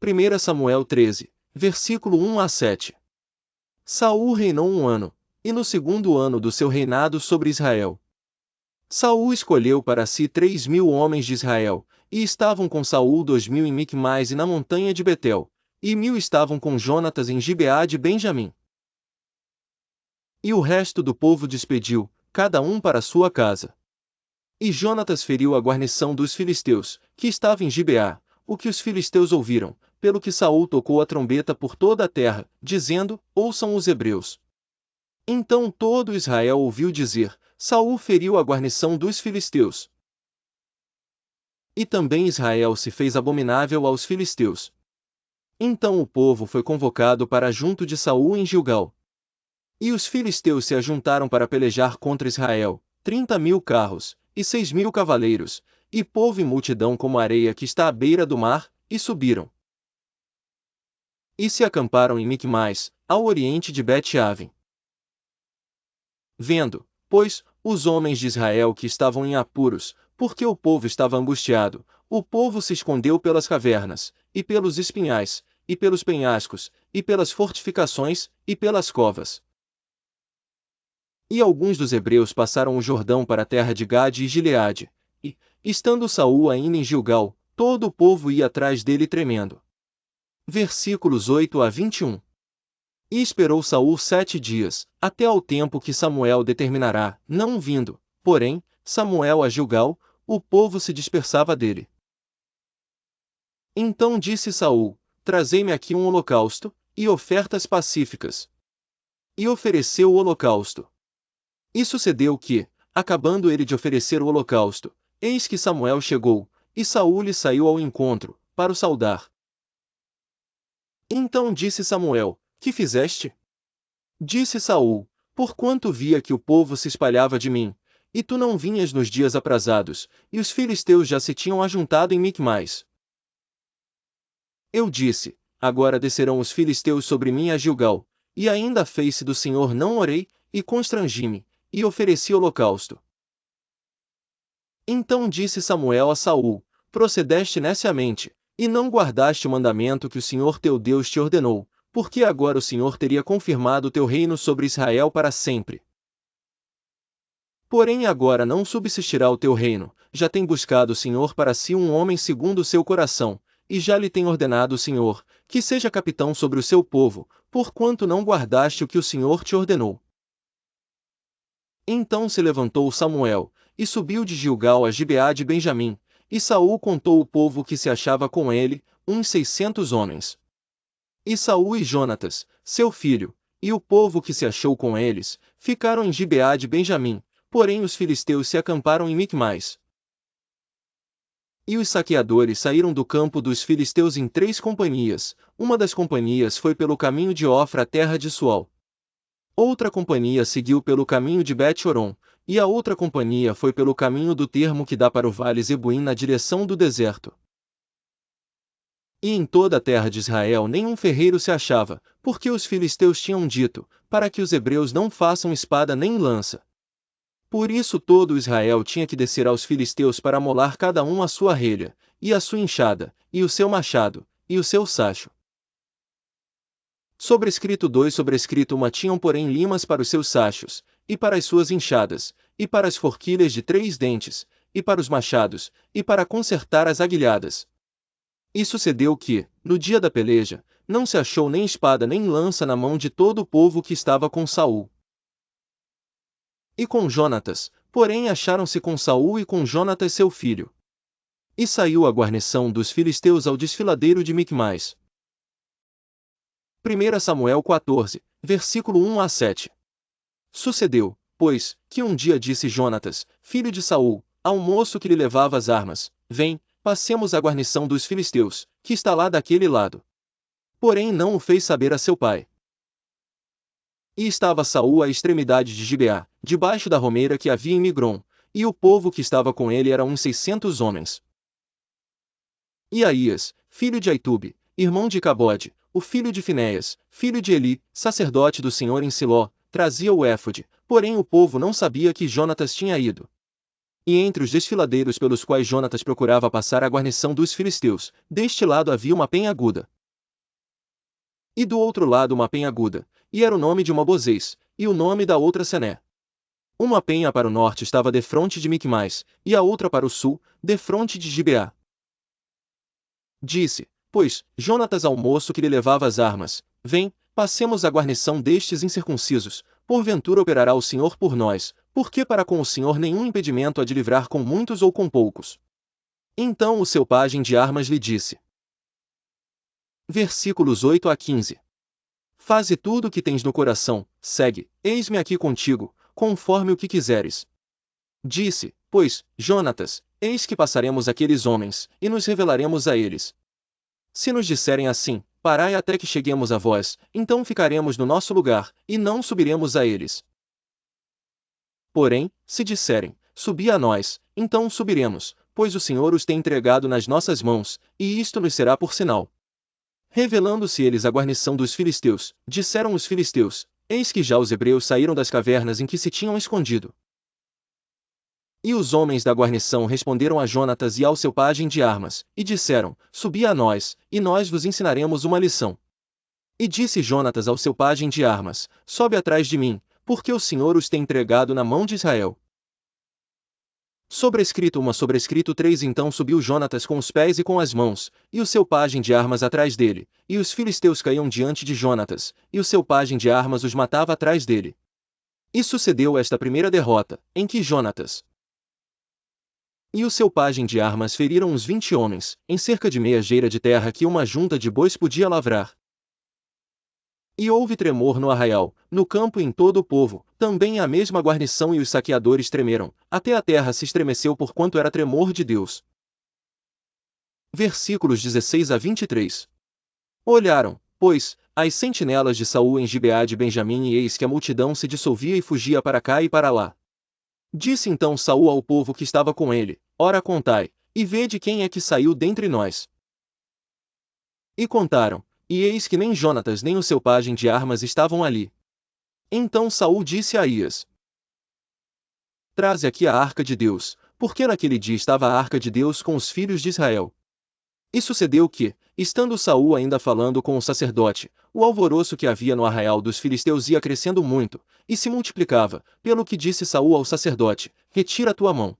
1 Samuel 13, versículo 1 a 7. Saul reinou 1 ano, e no segundo ano do seu reinado sobre Israel, Saul escolheu para si 3.000 homens de Israel, e estavam com Saul 2.000 em Micmais e na montanha de Betel, e 1.000 estavam com Jonatas em Gibeá de Benjamim. E o resto do povo despediu, cada um para sua casa. E Jonatas feriu a guarnição dos filisteus, que estava em Gibeá, o que os filisteus ouviram, pelo que Saul tocou a trombeta por toda a terra, dizendo: ouçam os hebreus. Então todo Israel ouviu dizer: Saul feriu a guarnição dos filisteus. E também Israel se fez abominável aos filisteus. Então o povo foi convocado para junto de Saul em Gilgal. E os filisteus se ajuntaram para pelejar contra Israel, 30.000 carros, e 6.000 cavaleiros, e povo e multidão como a areia que está à beira do mar, e subiram. E se acamparam em Micmais, ao oriente de Bet-Aven. Vendo, pois, os homens de Israel que estavam em apuros, porque o povo estava angustiado, o povo se escondeu pelas cavernas, e pelos espinhais, e pelos penhascos, e pelas fortificações, e pelas covas. E alguns dos hebreus passaram o Jordão para a terra de Gade e Gileade, e, estando Saul ainda em Gilgal, todo o povo ia atrás dele tremendo. Versículos 8 a 21. E esperou Saul 7 dias, até ao tempo que Samuel determinará, não vindo, porém, Samuel a Gilgal, o povo se dispersava dele. Então disse Saul: trazei-me aqui um holocausto, e ofertas pacíficas. E ofereceu o holocausto. E sucedeu que, acabando ele de oferecer o holocausto, eis que Samuel chegou, e Saul lhe saiu ao encontro, para o saudar. Então disse Samuel: que fizeste? Disse Saul: porquanto via que o povo se espalhava de mim, e tu não vinhas nos dias aprazados, e os filisteus já se tinham ajuntado em Micmais. Eu disse: agora descerão os filisteus sobre mim a Gilgal, e ainda a face do Senhor não orei, e constrangi-me, e ofereci holocausto. Então disse Samuel a Saul: procedeste neciamente, e não guardaste o mandamento que o Senhor teu Deus te ordenou, porque agora o Senhor teria confirmado o teu reino sobre Israel para sempre. Porém agora não subsistirá o teu reino, já tem buscado o Senhor para si um homem segundo o seu coração, e já lhe tem ordenado o Senhor, que seja capitão sobre o seu povo, porquanto não guardaste o que o Senhor te ordenou. Então se levantou Samuel, e subiu de Gilgal a Gibeá de Benjamim, e Saul contou o povo que se achava com ele, uns 600 homens. E Saul e Jonatas, seu filho, e o povo que se achou com eles, ficaram em Gibeá de Benjamim, porém os filisteus se acamparam em Micmais. E os saqueadores saíram do campo dos filisteus em 3 companhias, uma das companhias foi pelo caminho de Ofra à terra de Sual. Outra companhia seguiu pelo caminho de Bet-Horon, e a outra companhia foi pelo caminho do termo que dá para o vale Zebuim na direção do deserto. E em toda a terra de Israel nenhum ferreiro se achava, porque os filisteus tinham dito, para que os hebreus não façam espada nem lança. Por isso todo Israel tinha que descer aos filisteus para amolar cada um a sua relha, e a sua enxada, e o seu machado, e o seu sacho. Sobrescrito 2 sobrescrito 1 tinham porém limas para os seus sachos, e para as suas enxadas, e para as forquilhas de 3 dentes, e para os machados, e para consertar as aguilhadas. E sucedeu que, no dia da peleja, não se achou nem espada nem lança na mão de todo o povo que estava com Saul. E com Jonatas, porém acharam-se com Saul e com Jonatas seu filho. E saiu a guarnição dos filisteus ao desfiladeiro de Micmais. 1 Samuel 14, versículo 1 a 7. Sucedeu, pois, que um dia disse Jonatas, filho de Saul, ao moço que lhe levava as armas: vem, passemos a guarnição dos filisteus, que está lá daquele lado. Porém não o fez saber a seu pai. E estava Saul à extremidade de Gibeá, debaixo da romeira que havia em Migron, e o povo que estava com ele era uns 600 homens. E Aías, filho de Aitube, irmão de Cabode, o filho de Finéias, filho de Eli, sacerdote do Senhor em Siló, trazia o éfode, porém o povo não sabia que Jonatas tinha ido. E entre os desfiladeiros pelos quais Jonatas procurava passar a guarnição dos filisteus, deste lado havia uma penha aguda. E do outro lado uma penha aguda, e era o nome de uma Bozez, e o nome da outra Sené. Uma penha para o norte estava defronte de Micmais, e a outra para o sul, defronte de Gibeá. Disse, pois, Jonatas ao moço que lhe levava as armas: Vem, passemos a guarnição destes incircuncisos, porventura operará o Senhor por nós, porque para com o Senhor nenhum impedimento há de livrar com muitos ou com poucos. Então o seu pajem de armas lhe disse. Versículos 8 a 15. Faze tudo o que tens no coração, segue, eis-me aqui contigo, conforme o que quiseres. Disse, pois, Jonatas, eis que passaremos aqueles homens, e nos revelaremos a eles. Se nos disserem assim, parai até que cheguemos a vós, então ficaremos no nosso lugar, e não subiremos a eles. Porém, se disserem, subi a nós, então subiremos, pois o Senhor os tem entregado nas nossas mãos, e isto nos será por sinal. Revelando-se eles à guarnição dos filisteus, disseram os filisteus: Eis que já os hebreus saíram das cavernas em que se tinham escondido. E os homens da guarnição responderam a Jonatas e ao seu pajem de armas, e disseram: Subi a nós, e nós vos ensinaremos uma lição. E disse Jonatas ao seu pajem de armas: Sobe atrás de mim, porque o Senhor os tem entregado na mão de Israel. Sobrescrito 3. Então subiu Jonatas com os pés e com as mãos, e o seu pajem de armas atrás dele, e os filisteus caíam diante de Jonatas, e o seu pajem de armas os matava atrás dele. E sucedeu esta primeira derrota, em que Jonatas e o seu pajem de armas feriram uns 20 homens, em cerca de meia geira de terra que uma junta de bois podia lavrar. E houve tremor no arraial, no campo e em todo o povo, também a mesma guarnição e os saqueadores tremeram, até a terra se estremeceu porquanto era tremor de Deus. Versículos 16 a 23. Olharam, pois, as sentinelas de Saul em Gibeá de Benjamim e eis que a multidão se dissolvia e fugia para cá e para lá. Disse então Saul ao povo que estava com ele: Ora contai, e vede quem é que saiu dentre nós. E contaram, e eis que nem Jonatas nem o seu pajem de armas estavam ali. Então Saul disse a Aías: Traze aqui a arca de Deus, porque naquele dia estava a arca de Deus com os filhos de Israel. E sucedeu que, estando Saul ainda falando com o sacerdote, o alvoroço que havia no arraial dos filisteus ia crescendo muito, e se multiplicava, pelo que disse Saul ao sacerdote: Retira a tua mão.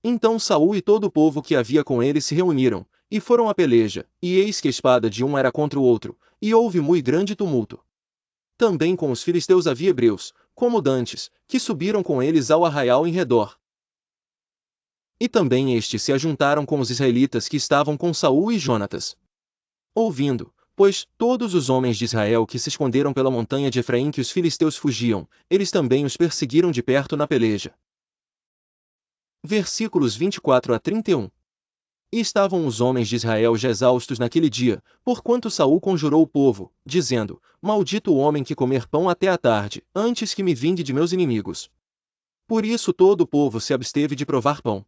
Então Saul e todo o povo que havia com ele se reuniram, e foram à peleja, e eis que a espada de um era contra o outro, e houve muito grande tumulto. Também com os filisteus havia hebreus, como dantes, que subiram com eles ao arraial em redor. E também estes se ajuntaram com os israelitas que estavam com Saul e Jonatas. Ouvindo, pois, todos os homens de Israel que se esconderam pela montanha de Efraim que os filisteus fugiam, eles também os perseguiram de perto na peleja. Versículos 24 a 31. E estavam os homens de Israel já exaustos naquele dia, porquanto Saul conjurou o povo, dizendo: Maldito o homem que comer pão até a tarde, antes que me vingue de meus inimigos. Por isso todo o povo se absteve de provar pão.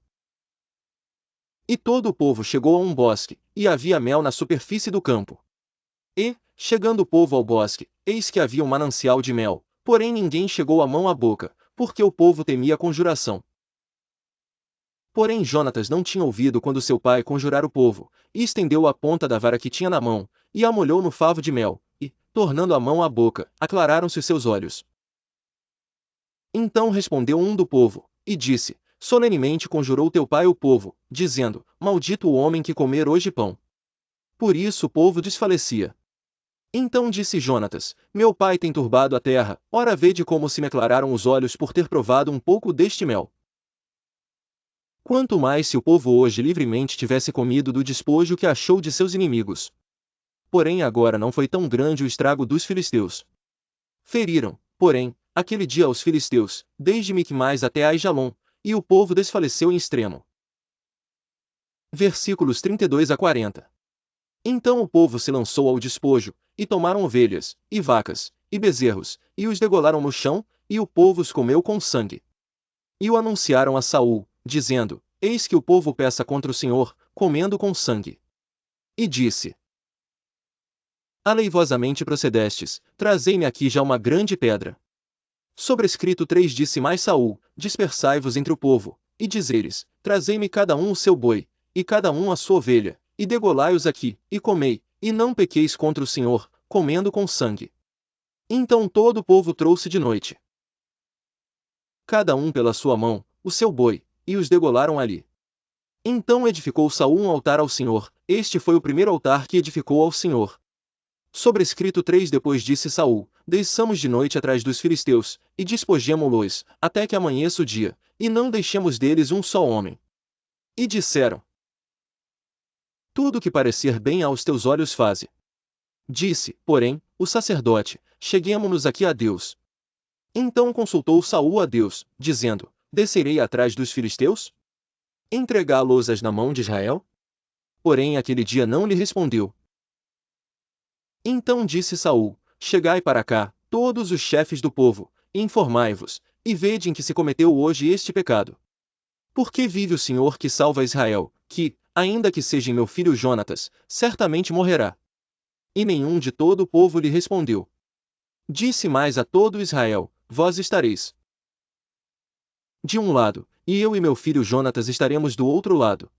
E todo o povo chegou a um bosque, e havia mel na superfície do campo. E, chegando o povo ao bosque, eis que havia um manancial de mel, porém ninguém chegou a mão à boca, porque o povo temia a conjuração. Porém Jonatas não tinha ouvido quando seu pai conjurara o povo, e estendeu a ponta da vara que tinha na mão, e a molhou no favo de mel, e, tornando a mão à boca, aclararam-se os seus olhos. Então respondeu um do povo, e disse: Solenemente conjurou teu pai o povo, dizendo: Maldito o homem que comer hoje pão. Por isso o povo desfalecia. Então disse Jonatas: Meu pai tem turbado a terra, ora vede como se me aclararam os olhos por ter provado um pouco deste mel. Quanto mais se o povo hoje livremente tivesse comido do despojo que achou de seus inimigos. Porém agora não foi tão grande o estrago dos filisteus. Feriram, porém, aquele dia aos filisteus, desde Micmais até Aijalon, e o povo desfaleceu em extremo. Versículos 32 a 40. Então o povo se lançou ao despojo, e tomaram ovelhas, e vacas, e bezerros, e os degolaram no chão, e o povo os comeu com sangue. E o anunciaram a Saul, dizendo: Eis que o povo peça contra o Senhor, comendo com sangue. E disse: Aleivosamente procedestes, trazei-me aqui já uma grande pedra. Sobrescrito 3 disse mais Saul, dispersai-vos entre o povo, e dizeres, trazei-me cada um o seu boi, e cada um a sua ovelha, e degolai-os aqui, e comei, e não pequeis contra o Senhor, comendo com sangue. Então todo o povo trouxe de noite, cada um pela sua mão, o seu boi, e os degolaram ali. Então edificou Saul um altar ao Senhor, este foi o primeiro altar que edificou ao Senhor. Sobrescrito 3 depois disse Saul, desçamos de noite atrás dos filisteus, e despojemo-los, até que amanheça o dia, e não deixemos deles um só homem. E disseram, tudo que parecer bem aos teus olhos faze. Disse, porém, o sacerdote, cheguemo-nos aqui a Deus. Então consultou Saul a Deus, dizendo, descerei atrás dos filisteus? Entregá-los na mão de Israel? Porém aquele dia não lhe respondeu. Então disse Saul, chegai para cá, todos os chefes do povo, e informai-vos, e vede em que se cometeu hoje este pecado. Porque vive o Senhor que salva Israel, que, ainda que seja meu filho Jonatas, certamente morrerá. E nenhum de todo o povo lhe respondeu. Disse mais a todo Israel, vós estareis de um lado, e eu e meu filho Jonatas estaremos do outro lado.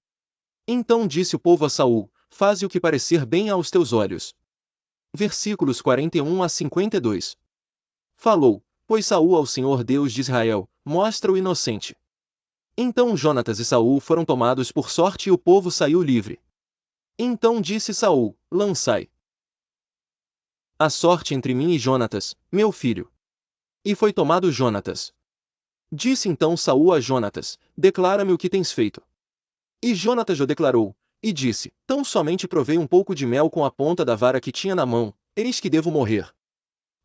Então disse o povo a Saul, faze o que parecer bem aos teus olhos. Versículos 41 a 52. Falou, pois Saul ao Senhor Deus de Israel, mostra o inocente. Então Jonatas e Saul foram tomados por sorte e o povo saiu livre. Então disse Saul, lançai a sorte entre mim e Jonatas, meu filho. E foi tomado Jonatas. Disse então Saul a Jonatas, declara-me o que tens feito. E Jonatas o declarou, e disse, tão somente provei um pouco de mel com a ponta da vara que tinha na mão, eis que devo morrer.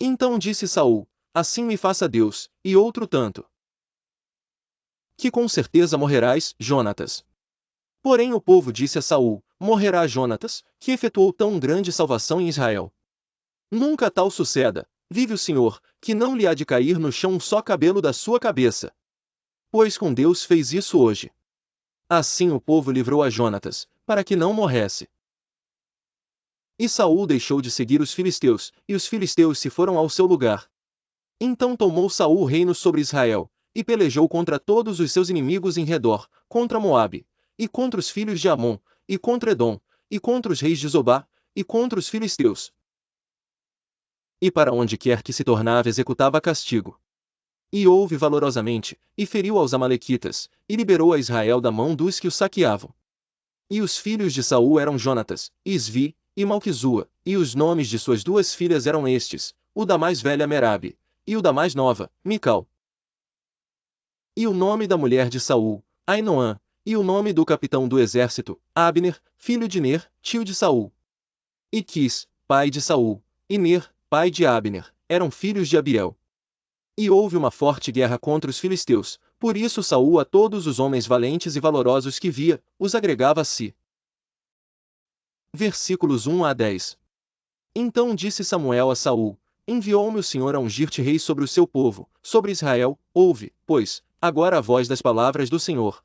Então disse Saul, assim me faça Deus, e outro tanto, que com certeza morrerás, Jonatas. Porém o povo disse a Saul, morrerá Jonatas, que efetuou tão grande salvação em Israel. Nunca tal suceda, vive o Senhor, que não lhe há de cair no chão um só cabelo da sua cabeça. Pois com Deus fez isso hoje. Assim o povo livrou a Jonatas, para que não morresse. E Saul deixou de seguir os filisteus, e os filisteus se foram ao seu lugar. Então tomou Saul o reino sobre Israel, e pelejou contra todos os seus inimigos em redor, contra Moabe, e contra os filhos de Amon, e contra Edom, e contra os reis de Zobá, e contra os filisteus. E para onde quer que se tornava executava castigo. E houve valorosamente, e feriu aos amalequitas, e liberou a Israel da mão dos que o saqueavam. E os filhos de Saul eram Jonatas, Isvi, e Malquizua, e os nomes de suas duas filhas eram estes, o da mais velha Merabe, e o da mais nova, Mical. E o nome da mulher de Saul, Ainoã, e o nome do capitão do exército, Abner, filho de Ner, tio de Saul. E Quis, pai de Saul, e Ner, pai de Abner, eram filhos de Abiel. E houve uma forte guerra contra os filisteus, por isso Saul a todos os homens valentes e valorosos que via, os agregava a si. Versículos 1 a 10. Então disse Samuel a Saul, enviou-me o Senhor a ungir-te rei sobre o seu povo, sobre Israel, ouve, pois, agora a voz das palavras do Senhor.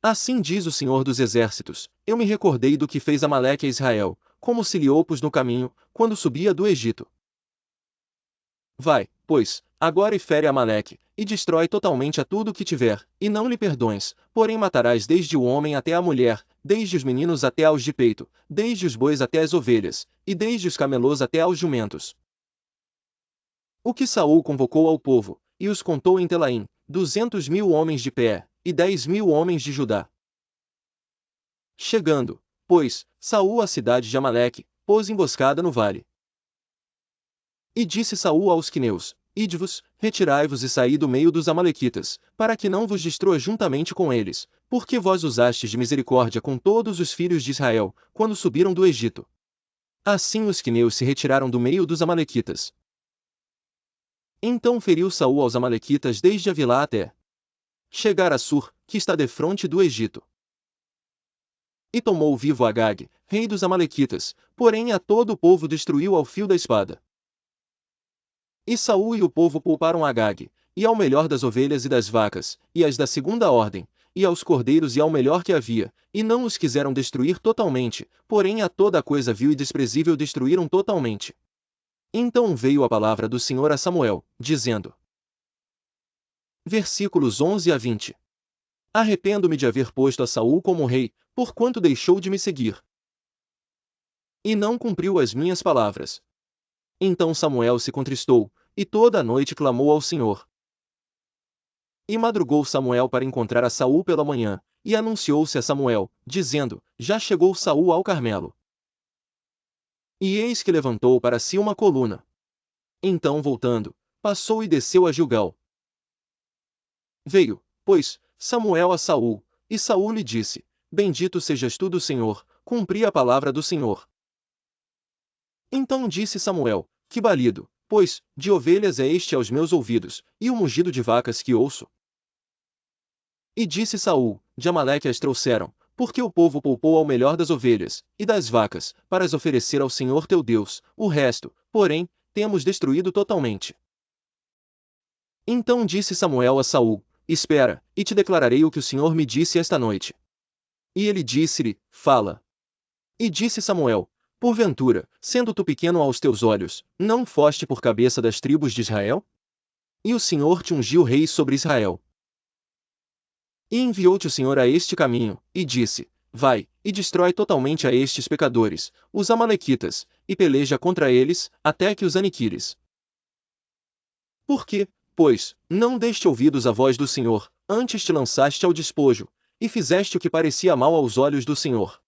Assim diz o Senhor dos Exércitos, eu me recordei do que fez Amaleque a Israel, como se lhe opus no caminho, quando subia do Egito. Vai, pois, agora e fere Amaleque, e destrói totalmente a tudo o que tiver, e não lhe perdões, porém matarás desde o homem até a mulher, desde os meninos até aos de peito, desde os bois até as ovelhas, e desde os camelôs até aos jumentos. O que Saul convocou ao povo, e os contou em Telaim, 200.000 homens de pé, e 10.000 homens de Judá. Chegando, pois, Saul à cidade de Amaleque, pôs emboscada no vale. E disse Saul aos quineus, ide-vos, retirai-vos e saí do meio dos amalequitas, para que não vos destrua juntamente com eles, porque vós usastes de misericórdia com todos os filhos de Israel, quando subiram do Egito. Assim os quineus se retiraram do meio dos amalequitas. Então feriu Saul aos amalequitas desde Avilá até chegar a Sur, que está defronte do Egito. E tomou vivo Agag, rei dos amalequitas, porém a todo o povo destruiu ao fio da espada. E Saul e o povo pouparam Agag, e ao melhor das ovelhas e das vacas, e as da segunda ordem, e aos cordeiros e ao melhor que havia, e não os quiseram destruir totalmente, porém a toda a coisa vil e desprezível destruíram totalmente. Então veio a palavra do Senhor a Samuel, dizendo. Versículos 11 a 20. Arrependo-me de haver posto a Saul como rei, porquanto deixou de me seguir. E não cumpriu as minhas palavras. Então Samuel se contristou, e toda a noite clamou ao Senhor. E madrugou Samuel para encontrar a Saul pela manhã, e anunciou-se a Samuel, dizendo, já chegou Saul ao Carmelo. E eis que levantou para si uma coluna. Então voltando, passou e desceu a Gilgal. Veio, pois, Samuel a Saul, e Saul lhe disse, bendito sejas tu do Senhor, cumpri a palavra do Senhor. Então disse Samuel, que balido, pois, de ovelhas é este aos meus ouvidos, e o mugido de vacas que ouço. E disse Saul, de Amaleque as trouxeram, porque o povo poupou ao melhor das ovelhas, e das vacas, para as oferecer ao Senhor teu Deus, o resto, porém, temos destruído totalmente. Então disse Samuel a Saul, espera, e te declararei o que o Senhor me disse esta noite. E ele disse-lhe, fala. E disse Samuel, porventura, sendo tu pequeno aos teus olhos, não foste por cabeça das tribos de Israel? E o Senhor te ungiu rei sobre Israel. E enviou-te o Senhor a este caminho, e disse, vai, e destrói totalmente a estes pecadores, os amalequitas, e peleja contra eles, até que os aniquiles. Por quê, pois, não deste ouvidos à voz do Senhor, antes te lançaste ao despojo, e fizeste o que parecia mal aos olhos do Senhor?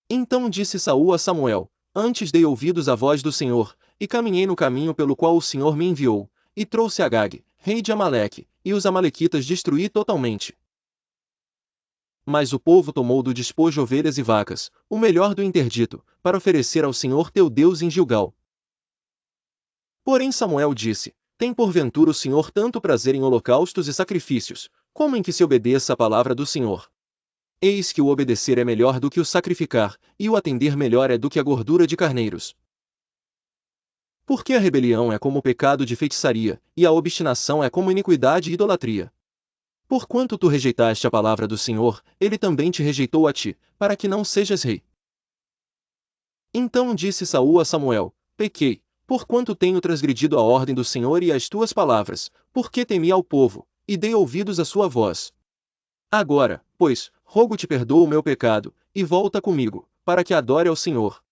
Então disse Saul a Samuel, antes dei ouvidos à voz do Senhor, e caminhei no caminho pelo qual o Senhor me enviou, e trouxe Agag, rei de Amaleque, e os amalequitas destruí totalmente. Mas o povo tomou do despojo ovelhas e vacas, o melhor do interdito, para oferecer ao Senhor teu Deus em Gilgal. Porém Samuel disse, tem porventura o Senhor tanto prazer em holocaustos e sacrifícios, como em que se obedeça a palavra do Senhor? Eis que o obedecer é melhor do que o sacrificar, e o atender melhor é do que a gordura de carneiros. Porque a rebelião é como o pecado de feitiçaria, e a obstinação é como iniquidade e idolatria. Porquanto tu rejeitaste a palavra do Senhor, ele também te rejeitou a ti, para que não sejas rei. Então disse Saul a Samuel, pequei, porquanto tenho transgredido a ordem do Senhor e as tuas palavras, porque temi ao povo, e dei ouvidos à sua voz. Agora, pois, rogo-te perdoa o meu pecado, e volta comigo, para que adore ao Senhor.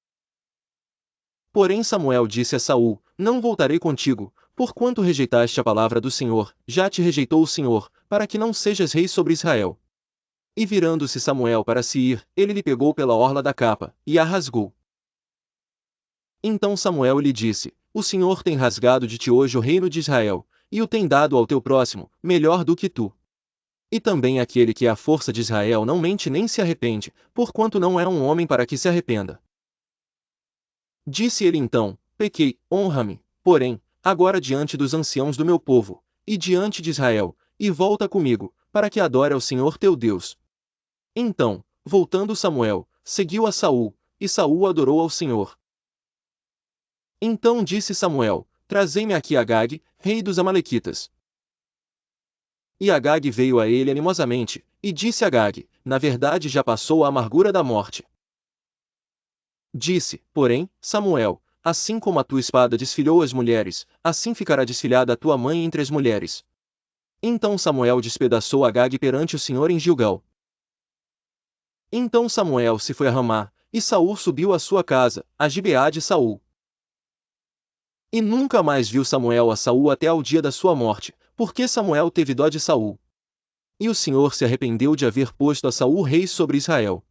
Porém Samuel disse a Saul, não voltarei contigo, porquanto rejeitaste a palavra do Senhor, já te rejeitou o Senhor, para que não sejas rei sobre Israel. E virando-se Samuel para se ir, ele lhe pegou pela orla da capa, e a rasgou. Então Samuel lhe disse, o Senhor tem rasgado de ti hoje o reino de Israel, e o tem dado ao teu próximo, melhor do que tu. E também aquele que é a força de Israel não mente nem se arrepende, porquanto não é um homem para que se arrependa. Disse ele então, pequei, honra-me, porém, agora diante dos anciãos do meu povo, e diante de Israel, e volta comigo, para que adore ao Senhor teu Deus. Então, voltando Samuel, seguiu a Saul, e Saul adorou ao Senhor. Então disse Samuel, trazei-me aqui Agag, rei dos amalequitas. E Agag veio a ele animosamente, e disse Agag, na verdade já passou a amargura da morte. Disse, porém, Samuel, assim como a tua espada desfilhou as mulheres, assim ficará desfilhada a tua mãe entre as mulheres. Então Samuel despedaçou Agag perante o Senhor em Gilgal. Então Samuel se foi a Ramá, e Saul subiu à sua casa, a Gibeá de Saul. E nunca mais viu Samuel a Saul até ao dia da sua morte, porque Samuel teve dó de Saul. E o Senhor se arrependeu de haver posto a Saul rei sobre Israel.